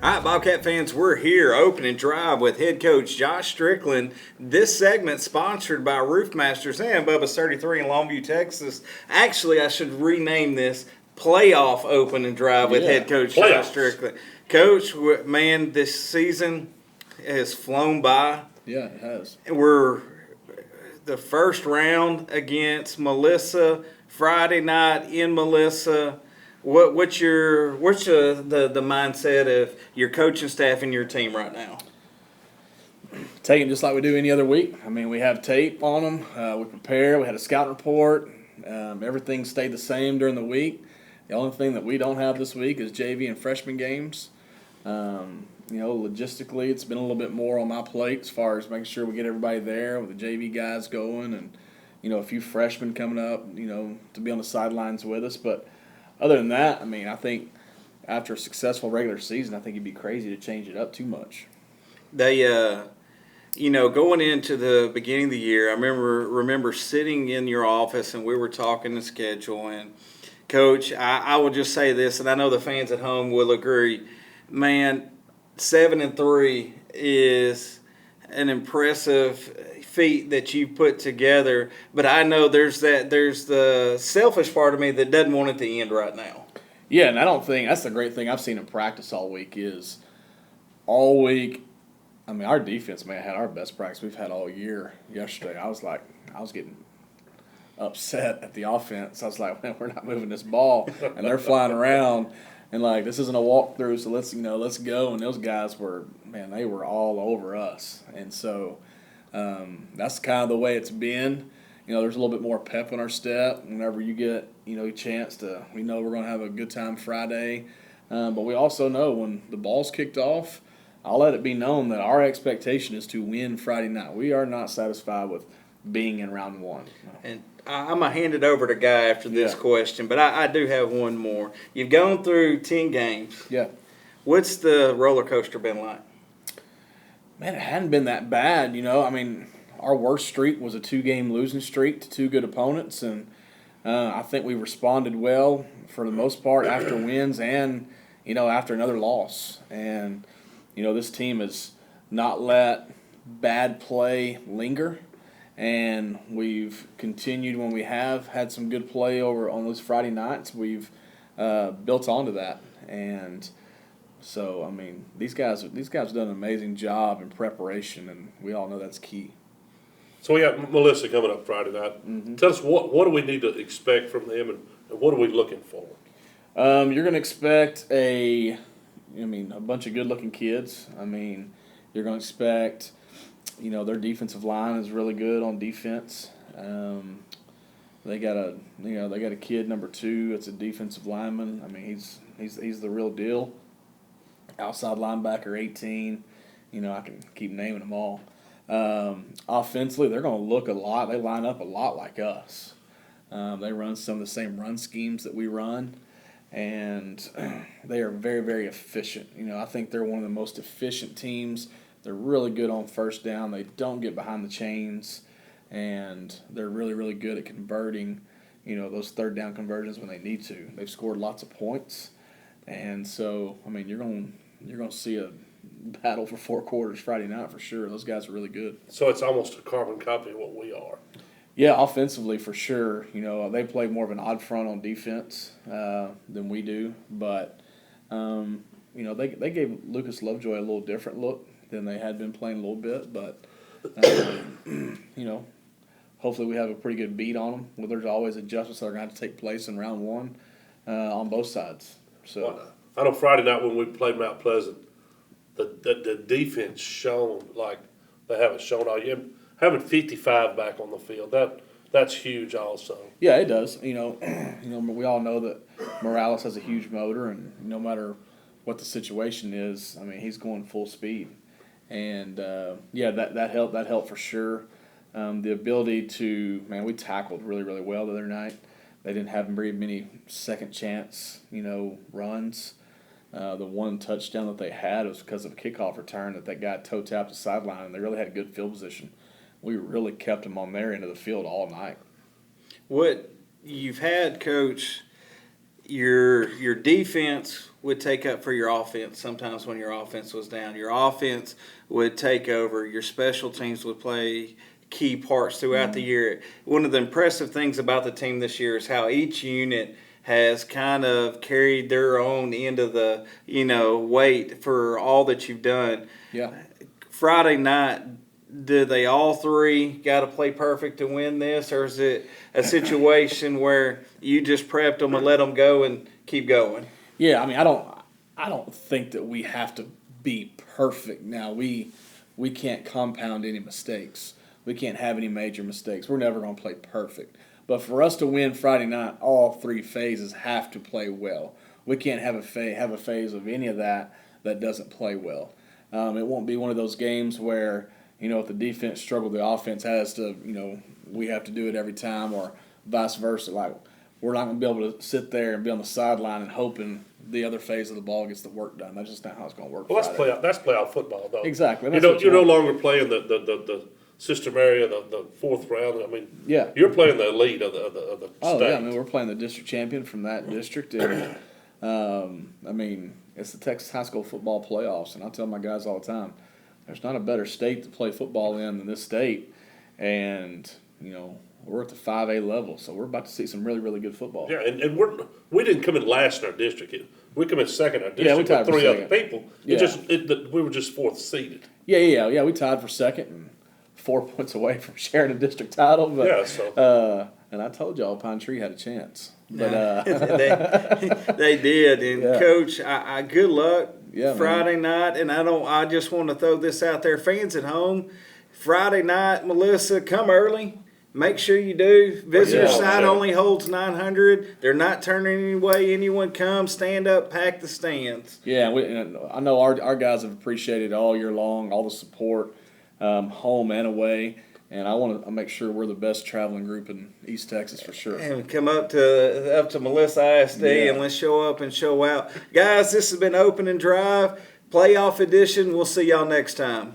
All right, Bobcat fans, we're here, opening drive with head coach Josh Strickland. This segment sponsored by Roofmasters and Bubba's 33 in Longview, Texas. Actually, I should rename this Playoff Opening Drive with head coach Josh Strickland. Coach, man, this season has flown by. Yeah, it has. We're the first round against Melissa, Friday night in Melissa. What's the mindset of your coaching staff and your team right now? Taking just like we do any other week. I mean, we have tape on them. We prepare. We had a scout report. Everything stayed the same during the week. The only thing that we don't have this week is JV and freshman games. Logistically, it's been a little bit more on my plate as far as making sure we get everybody there with the JV guys going and, a few freshmen coming up, to be on the sidelines with us. But other than that, I mean, I think after a successful regular season, I think it'd be crazy to change it up too much. They, going into the beginning of the year, I remember sitting in your office and we were talking the schedule. And, Coach, I will just say this, and I know the fans at home will agree. Man, 7-3 is an impressive feat that you put together, but I know there's the selfish part of me that doesn't want it to end right now. Yeah, and I don't think that's the great thing I've seen in practice all week is all week. I mean, our defense, man, had our best practice we've had all year. Yesterday, I was getting upset at the offense. I was like, man, we're not moving this ball, and they're flying around, and like this isn't a walkthrough, so let's go. And those guys they were all over us, and so. That's kind of the way it's been. There's a little bit more pep in our step whenever you get, a chance to, we're going to have a good time Friday. But we also know when the ball's kicked off, I'll let it be known that our expectation is to win Friday night. We are not satisfied with being in round one. And I'm going to hand it over to Guy after this question, but I do have one more. You've gone through 10 games. Yeah. What's the roller coaster been like? Man, it hadn't been that bad, I mean, our worst streak was a 2-game losing streak to 2 good opponents, and I think we responded well for the most part after wins and, after another loss. And, this team has not let bad play linger, and we've continued when we have had some good play over on those Friday nights. We've built onto that, and so, I mean, these guys have done an amazing job in preparation, and we all know that's key. So we got Melissa coming up Friday night. Mm-hmm. Tell us what do we need to expect from them, and what are we looking for? You're going to expect a bunch of good-looking kids. I mean, you're going to expect, their defensive line is really good on defense. They got a kid number 2. It's a defensive lineman. I mean, he's the real deal. Outside linebacker, 18. I can keep naming them all. Offensively, they're going to look a lot. They line up a lot like us. They run some of the same run schemes that we run, and they are very, very efficient. I think they're one of the most efficient teams. They're really good on first down. They don't get behind the chains, and they're really, really good at converting, those third down conversions when they need to. They've scored lots of points, and so, I mean, you're going to see a battle for 4 quarters Friday night for sure. Those guys are really good. So it's almost a carbon copy of what we are. Yeah, offensively for sure. They play more of an odd front on defense than we do. But, they gave Lucas Lovejoy a little different look than they had been playing a little bit. But, hopefully we have a pretty good beat on them. Well, there's always adjustments that are going to have to take place in round one on both sides. So I know Friday night when we played Mount Pleasant, the defense shone like they haven't shown all year. Having 55 back on the field, that's huge also. Yeah, it does. We all know that Morales has a huge motor, and no matter what the situation is, I mean, he's going full speed. And that helped for sure. The ability to, we tackled really, really well the other night. They didn't have very many second chance, runs. The one touchdown that they had was because of a kickoff return that guy toe tapped the sideline, and they really had a good field position. We really kept them on their end of the field all night. What you've had, Coach, your defense would take up for your offense sometimes when your offense was down. Your offense would take over. Your special teams would play key parts throughout the year. One of the impressive things about the team this year is how each unit has kind of carried their own end of the, weight for all that you've done. Yeah. Friday night, do they all three got to play perfect to win this, or is it a situation where you just prepped them and let them go and keep going? Yeah, I mean, I don't think that we have to be perfect. Now we can't compound any mistakes. We can't have any major mistakes. We're never going to play perfect. But for us to win Friday night, all three phases have to play well. We can't have a phase of any of that doesn't play well. It won't be one of those games where, if the defense struggles, the offense has to, we have to do it every time, or vice versa. Like, we're not going to be able to sit there and be on the sideline and hoping the other phase of the ball gets the work done. That's just not how it's going to work. Well, that's playoff football, though. Exactly. You're no longer playing the system area, the fourth round. I mean, yeah, you're playing the elite of the state. Yeah, I mean, we're playing the district champion from that district, and I mean, it's the Texas high school football playoffs, and I tell my guys all the time, there's not a better state to play football in than this state, and we're at the 5A level, so we're about to see some really, really good football. Yeah, and we didn't come in last in our district. We come in second in our Yeah, we district tied with for three other second. people. Yeah. We were just fourth seeded. Yeah, we tied for second and 4 points away from sharing a district title. But, Yeah, so. And I told y'all Pine Tree had a chance. But they did. And Yeah. Coach, I good luck Yeah, Friday night. And I just want to throw this out there, fans at home. Friday night, Melissa, come early. Make sure you do. Visitor Yeah, side sure. only holds 900. They're not turning any way. Anyone come, stand up, pack the stands. Yeah, and I know our guys have appreciated all year long, all the support, home and away. And I want to make sure we're the best traveling group in East Texas for sure. And come up to Melissa ISD Yeah. and let's show up and show out. Guys, this has been Open and Drive, playoff edition. We'll see y'all next time.